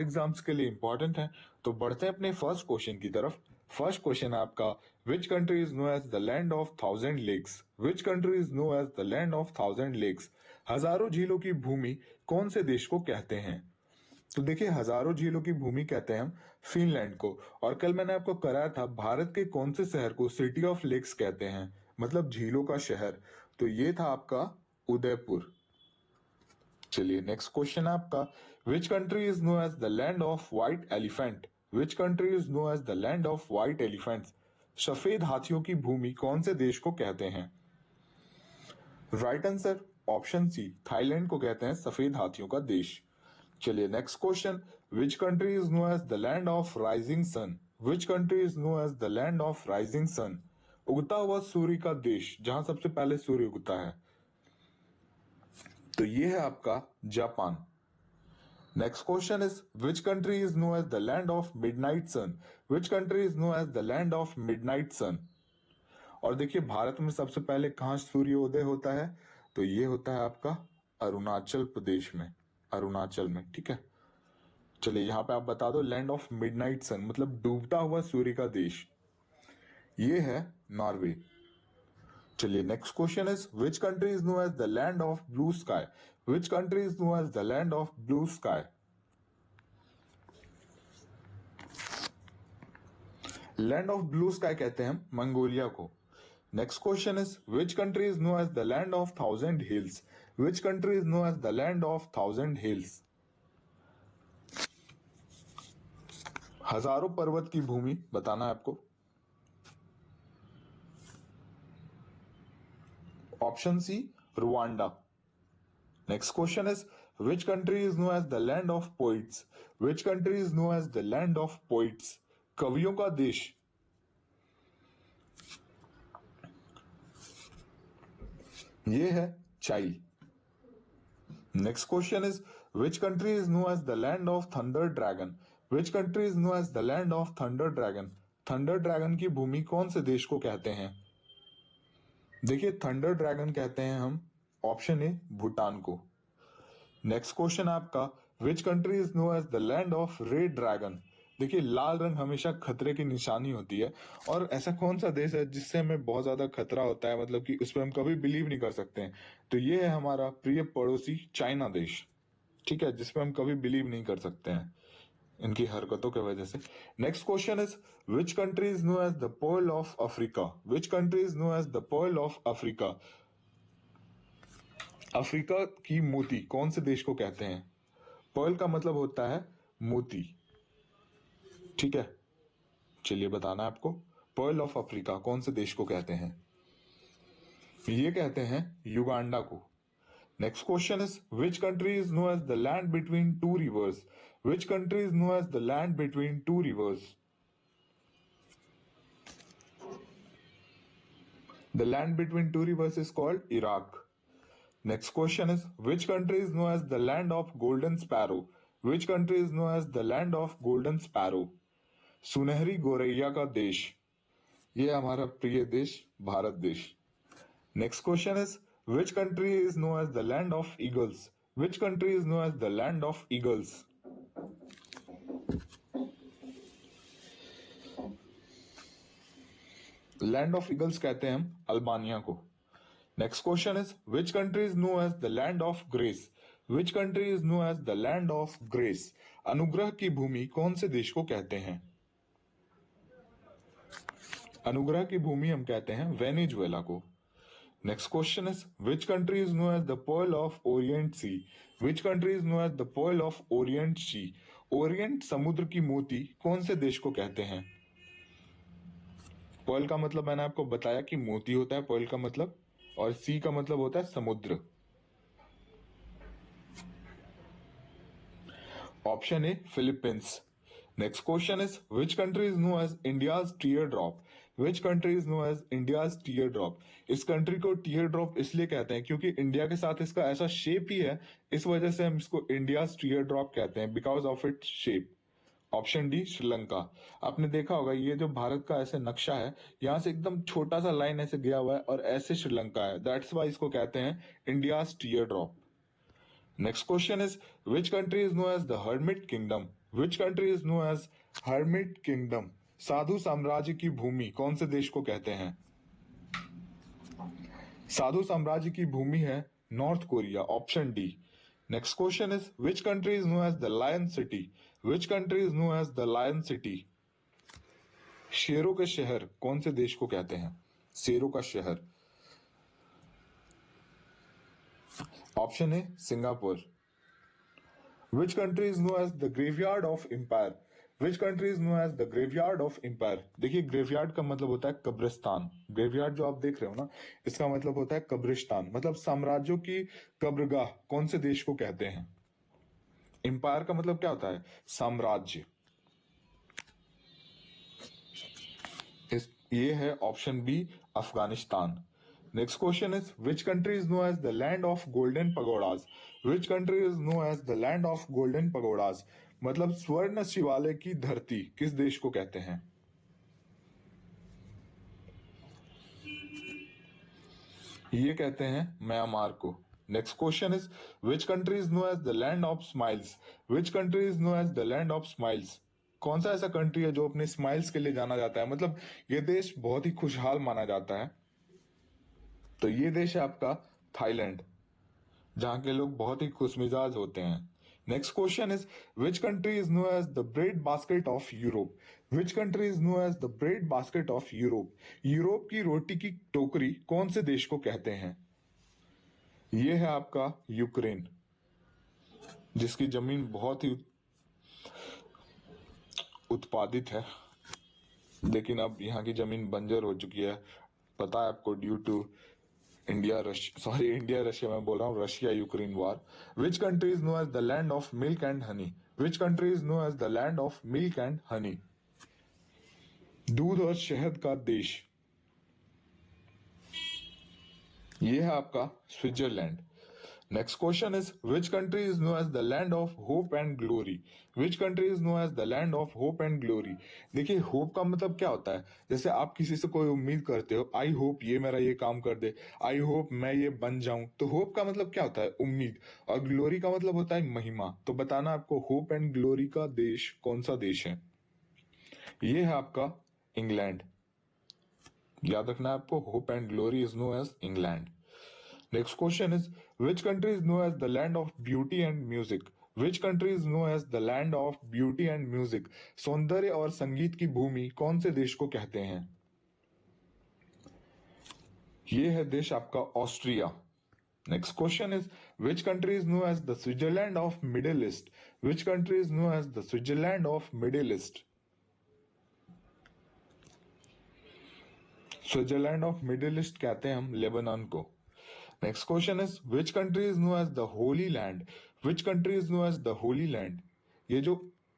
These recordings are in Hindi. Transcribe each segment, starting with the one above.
एग्जाम्स के लिए इंपॉर्टेंट है। तो बढ़ते हैं अपने फर्स्ट क्वेश्चन की तरफ। फर्स्ट क्वेश्चन है आपका, which country is known as the land of thousand lakes? Which country is known as the land of thousand lakes? हजारों झीलों की भूमि कौन से देश को कहते हैं? तो देखिए, हजारों झीलों की भूमि कहते हैं हम फिनलैंड को। और कल मैंने आपको कराया था भारत के कौन से शहर को सिटी ऑफ लेक्स कहते हैं, मतलब झीलों का शहर। तो ये था आपका उदयपुर। चलिए नेक्स्ट क्वेश्चन है आपका, which country is known as the land of white elephant? Which country is known as the land of white elephant? सफेद हाथियों की भूमि कौन से देश को कहते हैं? Right answer option C, Thailand को कहते हैं सफेद हाथियों का देश। चलिए next question, which country is known as the land of rising sun? Which country is known as the land of rising sun? उगता हुआ सूर्य का देश, जहां सबसे पहले सूर्य उगता है। तो ये है आपका Japan. Next question is, which country is known as the land of midnight sun? Which country is known as the land of midnight sun? और देखिए, भारत में सबसे पहले कहां सूर्योदय होता है? तो ये होता है आपका अरुणाचल प्रदेश में, अरुणाचल में, ठीक है। चलिए यहां पे आप बता दो, लैंड ऑफ मिडनाइट सन मतलब डूबता हुआ सूर्य का देश, ये है नॉर्वे। चलिए next question is, which country is known as the land of blue sky? Which country is known as the land of blue sky? Land of blue sky कहते हैं हम मंगोलिया को। Next question is, which country is known as the land of thousand hills? Which country is known as the land of thousand hills? हजारों पर्वत की भूमि बताना है आपको। Option C, Rwanda. Next question is, which country is known as the land of poets? Which country is known as the land of poets? कवियों का देश। ये है Chile. Next question is, which country is known as the land of thunder dragon? Which country is known as the land of thunder dragon? Thunder dragon की भूमि कौन से देश को कहते हैं? देखिए, थंडर ड्रैगन कहते हैं हम, ऑप्शन ए, भूटान को। नेक्स्ट क्वेश्चन आपका, which country is known as the land of red dragon? देखिए, लाल रंग हमेशा खतरे की निशानी होती है, और ऐसा कौन सा देश है जिससे हमें बहुत ज्यादा खतरा होता है, मतलब कि उस पर हम कभी बिलीव नहीं कर सकते हैं? तो ये है हमारा प्रिय पड़ोसी चाइना देश, ठीक है, जिसपे हम कभी बिलीव नहीं कर सकते हैं इनकी हरकतों की वजह से। Next question is, which country is known as the pearl of Africa? Which country is known as the pearl of Africa? Africa की मोती कौन से देश को कहते हैं? पर्ल का मतलब होता है मोती, ठीक है। चलिए बताना है आपको, पर्ल ऑफ अफ्रीका कौन से देश को कहते हैं? ये कहते हैं युगांडा को। Next question is, which country is known as the land between two rivers? Which country is known as the land between two rivers? The land between two rivers is called Iraq. Next question is, which country is known as the land of golden sparrow? Which country is known as the land of golden sparrow? सुनहरी गोरैया का देश, ये हमारा प्रिय देश भारत देश। Next question is, which country is known as the land of eagles? Which country is known as the land of eagles? Land of eagles कहते हैं हम अल्बानिया को। Next question is, which country is known as the land of grace? Which country is known as the land of grace? अनुग्रह की भूमि कौन से देश को कहते हैं? अनुग्रह की भूमि हम कहते हैं वेनेजुएला को। Next question is, which country is known as the pearl of orient sea? Which country is known as the pearl of orient sea? Orient समुद्र की मोती कौन से देश को कहते हैं? पर्ल का मतलब मैंने आपको बताया कि मोती होता है पर्ल का मतलब, और सी का मतलब होता है समुद्र। Option A, Philippines. Next question is, which country is known as India's tier drop? Which country is known as India's tier drop? इस कंट्री को टीयर ड्रॉप इसलिए कहते हैं क्योंकि इंडिया के साथ इसका ऐसा शेप ही है, इस वजह से हम इसको इंडियाज टीयर ड्रॉप कहते हैं, because of it shape. Option D, Sri Lanka. आपने देखा होगा ये जो भारत का ऐसे नक्शा है, यहां से एकदम छोटा सा लाइन ऐसे गया हुआ है और ऐसे श्रीलंका है, दैट्स वाई इसको कहते हैं India's tier drop. Next question is, which country is known as the hermit kingdom? Which country is known as hermit kingdom, साधु साम्राज्य की भूमि कौन से देश को कहते हैं? साधु साम्राज्य की भूमि है North Korea, option D. Next question is which country is known as the lion city, which country is known as the lion city, शेरों के शहर कौन से देश को कहते हैं? शेरों का शहर, option A Singapore. Which country is known as the graveyard of empire, which country is known as the graveyard of empire. देखिए ग्रेवयार्ड का मतलब होता है कब्रिस्तान, ग्रेवयार्ड जो आप देख रहे हो ना, इसका मतलब होता है कब्रिस्तान, मतलब साम्राज्यों की कब्रगाह कौन से देश को कहते हैं? एम्पायर का मतलब क्या होता है? साम्राज्य। ये है option B Afghanistan. Next question is which country is known as the land of golden pagodas, which country is known as the land of golden pagodas, मतलब स्वर्ण शिवालय की धरती किस देश को कहते हैं? ये कहते हैं म्यांमार को। Next question is which country is known as the land of smiles, which country is known as the land of smiles, कौन सा ऐसा कंट्री है जो अपने स्माइल्स के लिए जाना जाता है, मतलब ये देश बहुत ही खुशहाल माना जाता है? तो ये देश है आपका थाईलैंड, जहां के लोग बहुत ही खुशमिजाज होते हैं। Next question is which country is known as the bread basket of Europe, which country is known as the bread basket of Europe, Europe की रोटी की टोकरी कौन से देश को कहते हैं? ये है आपका यूक्रेन, जिसकी जमीन बहुत ही उत्पादित है, लेकिन अब यहाँ की जमीन बंजर हो चुकी है, पता है आपको, ड्यू टू इंडिया रशिया मैं बोल रहा हूँ, Russia Ukraine war. Which country is known as the land of milk and honey, which country is known as the land of milk and honey, दूध और शहद का देश, ये है आपका Switzerland. Next question is which country is known as the land of hope and glory, which country is known as the land of hope and glory. देखिए होप का मतलब क्या होता है, जैसे आप किसी से कोई उम्मीद करते हो, आई होप ये मेरा ये काम कर दे, आई होप मैं ये बन जाऊं, तो होप का मतलब क्या होता है? उम्मीद। और ग्लोरी का मतलब होता है महिमा। तो बताना आपको होप एंड ग्लोरी का देश कौन सा देश है? ये है आपका इंग्लैंड, याद रखना है आपको, hope and glory is known as England. Next question is which country is known as the land of beauty and music? Which country is known as the land of beauty and music? सौंदर्य और संगीत की भूमि कौन से देश को कहते हैं? ये है देश आपका Austria. Next question is which country is known as the Switzerland of Middle East? Which country is known as the Switzerland of Middle East? Switzerland of Middle East कहते हैं हम लेबनान को। Next question is which country is known as the holy land, which country is known as the holy land. ये जो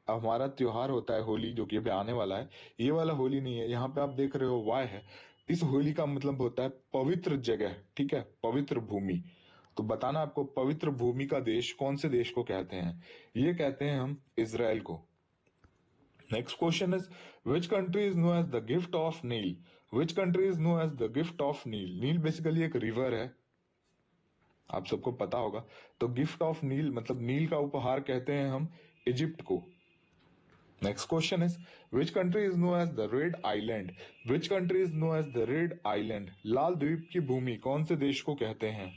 हमारा त्योहार होता है होली, जो कि अभी आने वाला है, ये वाला होली नहीं है, यहाँ पे आप देख रहे हो वाय है, इस होली का मतलब होता है पवित्र जगह, ठीक है, पवित्र भूमि। तो बताना आपको पवित्र भूमि का देश कौन से देश को कहते हैं? ये कहते हैं हम इजराइल को। Next question is which country is known as the gift of Nile, which country is known as the gift of Nile. Nile basically एक रिवर है, आप सबको पता होगा। तो गिफ्ट ऑफ नील मतलब नील का उपहार कहते हैं हम इजिप्ट को। Next question is which country is known as the red island, which country is known as the red island. लाल द्वीप की भूमि कौन से देश को कहते हैं?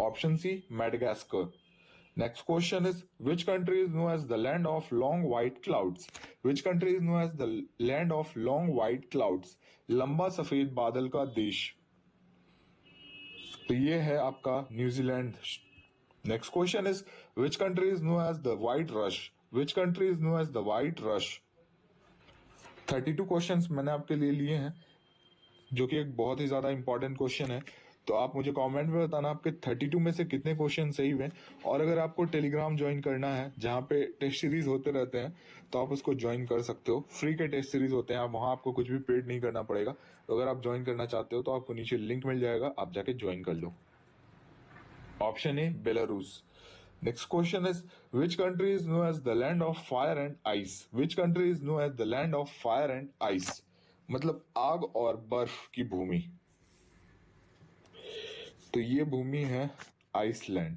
Option C Madagascar. Next question is which country is known as the land of long white clouds? Which country is known as the land of long white clouds? लंबा सफेद बादल का देश, तो ये है आपका New Zealand. Next question is which country is known as the white rush? Which country is known as the white rush? 32 questions मैंने आपके लिए लिए हैं, जो कि एक बहुत ही ज्यादा इंपॉर्टेंट क्वेश्चन है। तो आप मुझे कमेंट में बताना आपके 32 में से कितने क्वेश्चन सही हुए। और अगर आपको टेलीग्राम ज्वाइन करना है जहाँ पे टेस्ट सीरीज होते रहते हैं, तो आप उसको ज्वाइन कर सकते हो। फ्री के टेस्ट सीरीज होते हैं, आप वहाँ आपको कुछ भी पेड नहीं करना पड़ेगा। तो अगर आप ज्वाइन करना चाहते हो तो आपको नीचे लिंक मिल जाएगा, आप जाके ज्वाइन कर लो। Option A Belarus. Next question is which country is known as the land of fire and ice, which country is known as the land of fire and ice, मतलब आग और बर्फ की भूमि। तो ये भूमि है आइसलैंड।